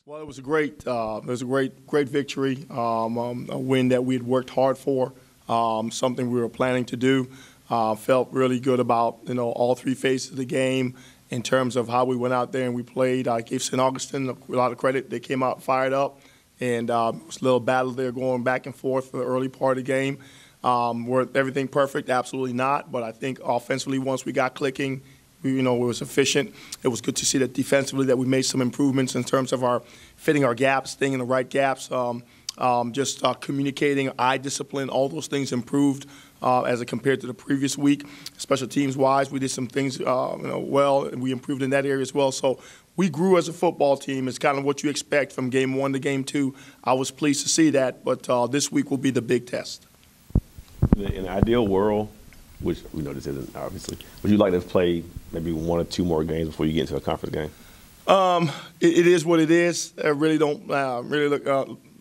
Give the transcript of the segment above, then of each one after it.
Well, it was a great victory, a win that we had worked hard for, something we were planning to do. Felt really good about, all three phases of the game in terms of how we went out there and we played. I gave Saint Augustine a lot of credit. They came out fired up, and it was a little battle there going back and forth for the early part of the game. Were everything perfect? Absolutely not. But I think offensively, once we got clicking, it was efficient. It was good to see that defensively that we made some improvements in terms of our fitting our gaps, staying in the right gaps, communicating, eye discipline, all those things improved as it compared to the previous week. Special teams-wise, we did some things well, and we improved in that area as well. So we grew as a football team. It's kind of what you expect from game one to game two. I was pleased to see that, but this week will be the big test. In an ideal world, which we know this isn't obviously, would you like to play maybe one or two more games before you get into a conference game? It is what it is. I really don't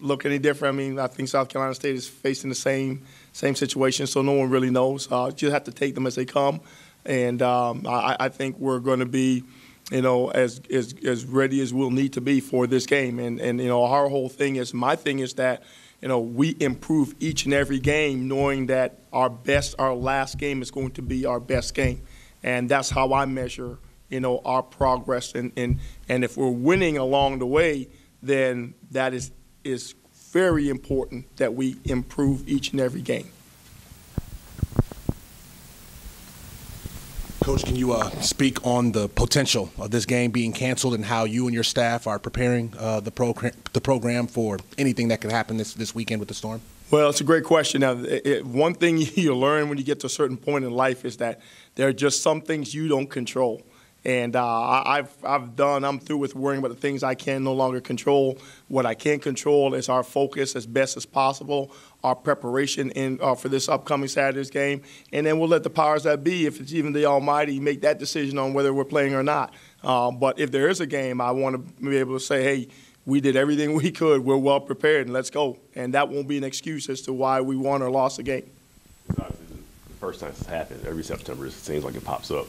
look any different. I mean, I think South Carolina State is facing the same situation, so no one really knows. You have to take them as they come, and I think we're going to be, as ready as we'll need to be for this game. And our whole thing is, my thing is that, we improve each and every game, knowing that our last game is going to be our best game, and that's how I measure, our progress. And if we're winning along the way, then that is very important that we improve each and every game. Coach, can you speak on the potential of this game being canceled and how you and your staff are preparing the program for anything that could happen this weekend with the Storm? Well, it's a great question. Now, one thing you learn when you get to a certain point in life is that there are just some things you don't control. And I'm through with worrying about the things I can no longer control. What I can control is our focus as best as possible, our preparation for this upcoming Saturday's game, and then we'll let the powers that be, if it's even the Almighty, make that decision on whether we're playing or not. But if there is a game, I want to be able to say, hey, we did everything we could, we're well prepared, and let's go. And that won't be an excuse as to why we won or lost the game. It's obviously the first time it's happened. Every September, it seems like it pops up.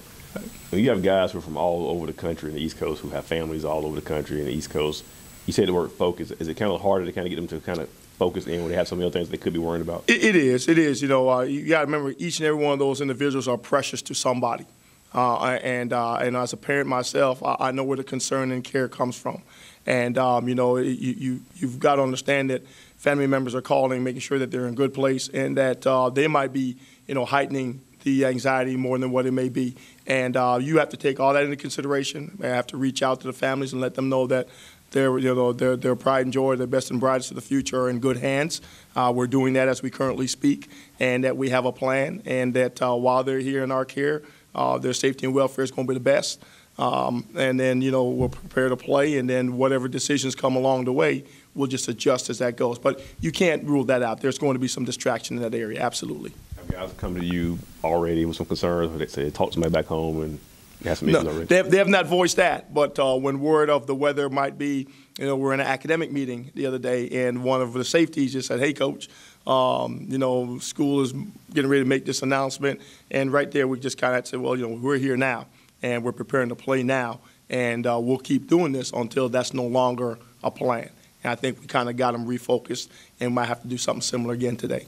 When you have guys who are from all over the country in the East Coast, who have families all over the country in the East Coast, you say the word focus. Is it kind of harder to kind of get them to kind of focus in when they have some other things they could be worrying about? It is. You got to remember, each and every one of those individuals are precious to somebody. And as a parent myself, I know where the concern and care comes from. And, you've got to understand that family members are calling, making sure that they're in a good place, and that they might be, heightening the anxiety more than what it may be. And you have to take all that into consideration. I have to reach out to the families and let them know that their pride and joy, their best and brightest of the future are in good hands. We're doing that as we currently speak, and that we have a plan, and that while they're here in our care, their safety and welfare is going to be the best. And then, we'll prepare to play, and then whatever decisions come along the way, we'll just adjust as that goes. But you can't rule that out. There's going to be some distraction in that area, absolutely. Have guys come to you already with some concerns, or they say talk to somebody back home and have some issues already? They have not voiced that, but when word of the weather might be, we're in an academic meeting the other day, and one of the safeties just said, hey, Coach, school is getting ready to make this announcement, and right there we just kind of said, well, we're here now, and we're preparing to play now, and we'll keep doing this until that's no longer a plan. And I think we kind of got them refocused, and might have to do something similar again today.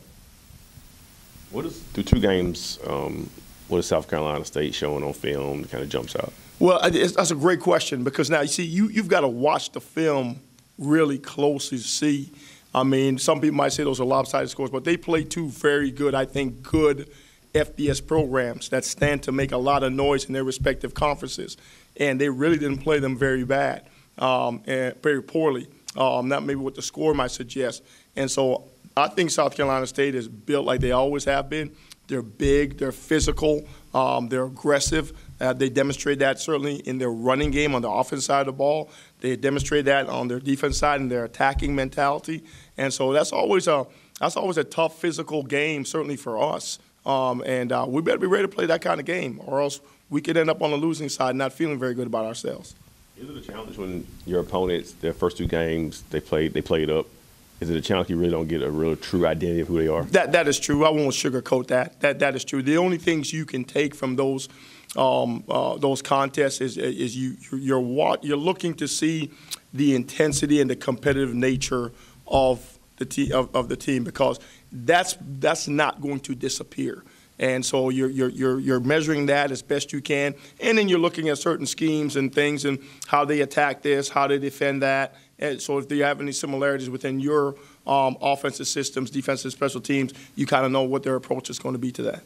Through two games, what is South Carolina State showing on film that kind of jumps out? Well, that's a great question, because now, you see, you've got to watch the film really closely to see. I mean, some people might say those are lopsided scores, but they play two very good, I think, good FBS programs that stand to make a lot of noise in their respective conferences. And they really didn't play them very bad and very poorly, not maybe what the score might suggest. And so I think South Carolina State is built like they always have been. They're big, they're physical, they're aggressive. They demonstrate that certainly in their running game on the offense side of the ball. They demonstrate that on their defense side and their attacking mentality. And so that's always a tough physical game, certainly for us. And we better be ready to play that kind of game, or else we could end up on the losing side not feeling very good about ourselves. Is it a challenge when your opponents, their first two games, they played up? Is it a challenge you really don't get a real true identity of who they are? That is true. I won't sugarcoat that. That is true. The only things you can take from those contests is you're looking to see the intensity and the competitive nature of the team, because that's not going to disappear. And so you're measuring that as best you can, and then you're looking at certain schemes and things and how they attack this, how they defend that. And so if you have any similarities within your offensive systems, defensive, special teams, you kind of know what their approach is going to be to that.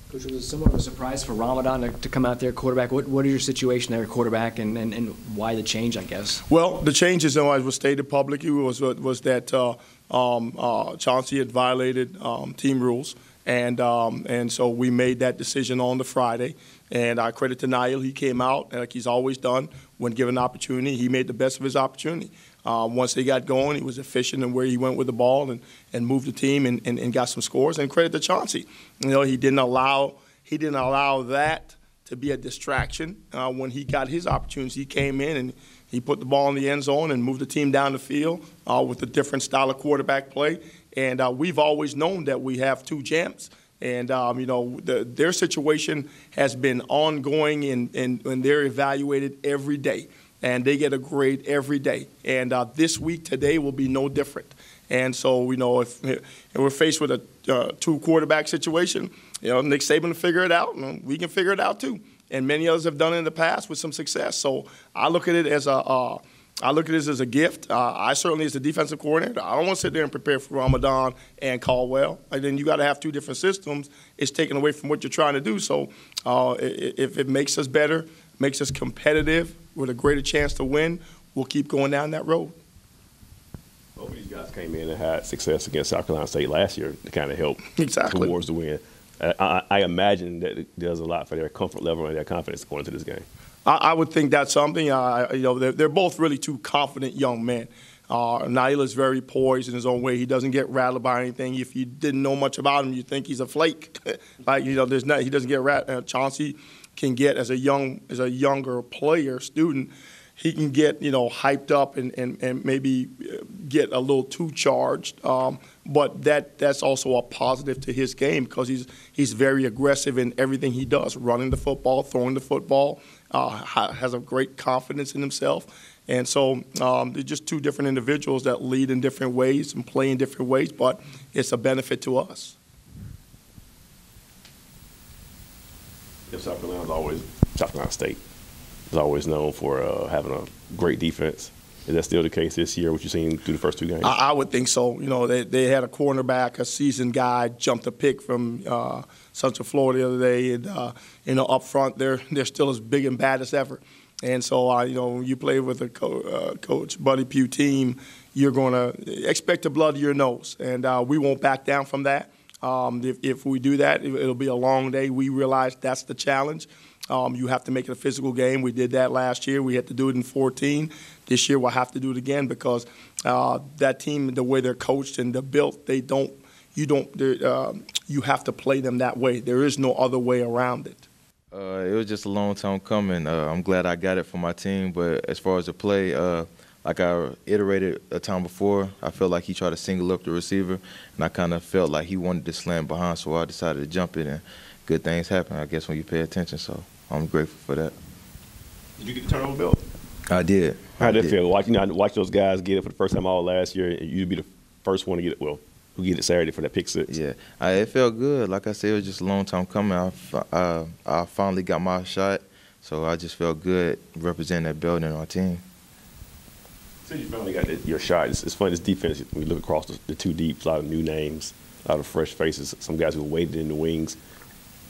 Coach, was it somewhat of a surprise for Ramadan to come out there quarterback? What is your situation there at quarterback, and why the change, I guess? Well, the changes, as was stated publicly, was that Chauncey had violated team rules. And so we made that decision on the Friday. And I credit to Niall. He came out, like he's always done, when given an opportunity. He made the best of his opportunity. Once they got going, he was efficient in where he went with the ball and moved the team and got some scores. And credit to Chauncey. He didn't allow that to be a distraction. When he got his opportunities, he came in and he put the ball in the end zone and moved the team down the field with a different style of quarterback play. And we've always known that we have two gems. And, their situation has been ongoing, and they're evaluated every day. And they get a grade every day. And this week, today, will be no different. And so, if we're faced with a two-quarterback situation, Nick Saban will figure it out, and we can figure it out too. And many others have done it in the past with some success. So I look at it as a gift. I certainly, as the defensive coordinator, I don't want to sit there and prepare for Ramadan and Caldwell. And then you got to have two different systems. It's taken away from what you're trying to do. So if it makes us better, makes us competitive with a greater chance to win, we'll keep going down that road. Both of these guys came in and had success against South Carolina State last year to kind of help towards the win. I imagine that it does a lot for their comfort level and their confidence going into this game. I would think that's something. They're both really two confident young men. Niall is very poised in his own way. He doesn't get rattled by anything. If you didn't know much about him, you think he's a flake. He doesn't get rattled. Chauncey can get, as a younger player, student, he can get, hyped up and maybe get a little too charged. But that's also a positive to his game, because he's very aggressive in everything he does, running the football, throwing the football, has a great confidence in himself. And so they're just two different individuals that lead in different ways and play in different ways, but it's a benefit to us. South Carolina State is always known for having a great defense. Is that still the case this year, what you've seen through the first two games? I would think so. They had a cornerback, a seasoned guy, jumped a pick from Central Florida the other day. And, up front, they're still as big and bad as ever. And so, when you play with a Coach Buddy Pugh team, you're going to expect to blood your nose. And we won't back down from that. If we do that, it'll be a long day. We realize that's the challenge. You have to make it a physical game. We did that last year. We had to do it in 2014. This year we'll have to do it again, because that team, the way they're coached and they're built, you have to play them that way. There is no other way around it. It was just a long time coming. I'm glad I got it for my team. But as far as the play, like I iterated a time before, I felt like he tried to single up the receiver, and I kind of felt like he wanted to slam behind, so I decided to jump it, and good things happen, I guess, when you pay attention. So I'm grateful for that. Did you get the turnover belt? I did. How did it feel? Watch those guys get it for the first time all last year, and you'd be the first one to get it. Well, who get it Saturday for that pick six? Yeah, it felt good. Like I said, it was just a long time coming. I finally got my shot, so I just felt good representing that belt and our team. So you finally got your shot. It's funny, this defense, when you look across the two deeps, a lot of new names, a lot of fresh faces, some guys who waited in the wings.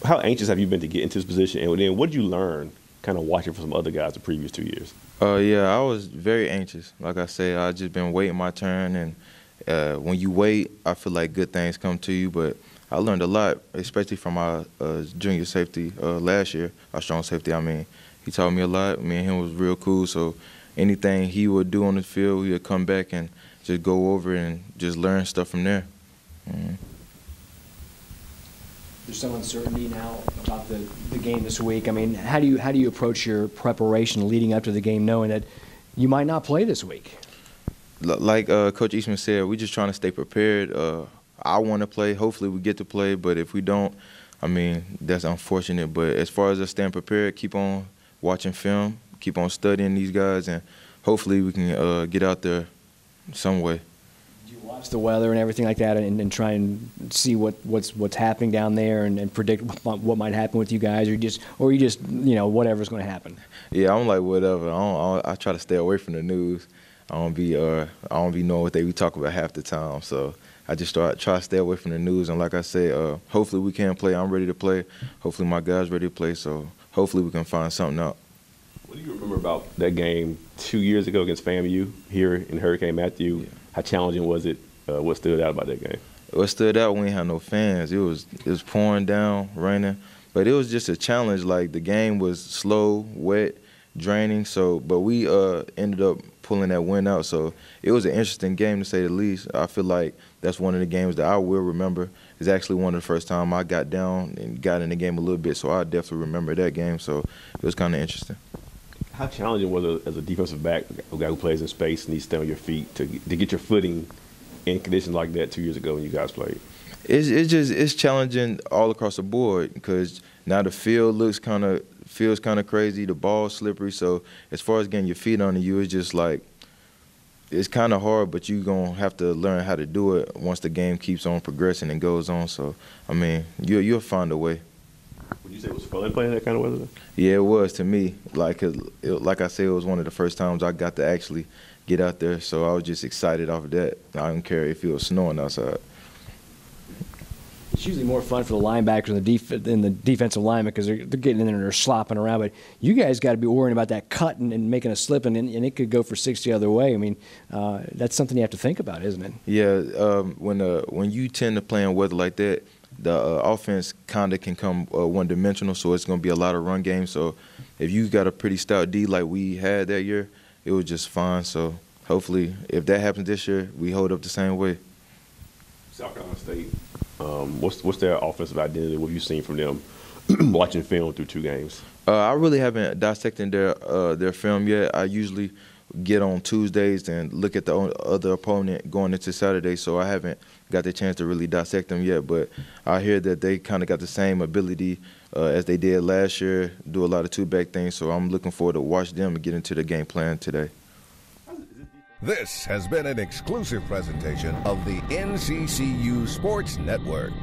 How anxious have you been to get into this position? And then what did you learn kind of watching from some other guys the previous 2 years? Yeah, I was very anxious. Like I said, I just been waiting my turn. And when you wait, I feel like good things come to you. But I learned a lot, especially from my junior safety last year, our strong safety, He taught me a lot. Me and him was real cool. So anything he would do on the field, we would come back and just go over and just learn stuff from there. Mm-hmm. There's some uncertainty now about the game this week. How do you approach your preparation leading up to the game, knowing that you might not play this week? Like Coach Eastman said, we're just trying to stay prepared. I want to play. Hopefully we get to play, but if we don't, that's unfortunate. But as far as us staying prepared, keep on watching film, keep on studying these guys, and hopefully we can get out there some way. Do you watch the weather and everything like that, and try and see what's happening down there, and predict what might happen with you guys, or you just whatever's going to happen? Yeah, I'm like whatever. I try to stay away from the news. I don't be knowing what they be talking about half the time. So I just try to stay away from the news. And like I said, hopefully we can play. I'm ready to play. Hopefully my guys ready to play. So hopefully we can find something out. What do you remember about that game 2 years ago against FAMU here in Hurricane Matthew? Yeah. How challenging was it? What stood out about that game? What stood out, we ain't had no fans. It was pouring down, raining. But it was just a challenge. Like, the game was slow, wet, draining. But we ended up pulling that win out. So it was an interesting game, to say the least. I feel like that's one of the games that I will remember. It's actually one of the first time I got down and got in the game a little bit. So I definitely remember that game. So it was kind of interesting. How challenging was it as a defensive back, a guy who plays in space and needs to stay on your feet, to get your footing in conditions like that 2 years ago when you guys played? It's challenging all across the board, because now the field feels kind of crazy. The ball's slippery. So as far as getting your feet under you, it's just like, it's kind of hard, but you're going to have to learn how to do it once the game keeps on progressing and goes on. So, I mean, you'll find a way. Would you say it was fun playing that kind of weather? Yeah, it was to me. Like I said, it was one of the first times I got to actually get out there. So I was just excited off of that. I didn't care if it was snowing outside. It's usually more fun for the linebackers and the defensive linemen, because they're getting in there and they're slopping around. But you guys got to be worrying about that cut and making a slip, and it could go for 60 the other way. I mean, that's something you have to think about, isn't it? Yeah, when you tend to play in weather like that, the offense kind of can come one-dimensional, so it's going to be a lot of run game. So if you got a pretty stout D like we had that year, it was just fine. So hopefully, if that happens this year, we hold up the same way. South Carolina State, what's their offensive identity? What have you seen from them watching film through 2 games? I really haven't dissected their film yet. I usually get on Tuesdays and look at the other opponent going into Saturday, so I haven't got the chance to really dissect them yet. But I hear that they kind of got the same ability as they did last year, do a lot of two-back things, so I'm looking forward to watch them and get into the game plan today. This has been an exclusive presentation of the NCCU Sports Network.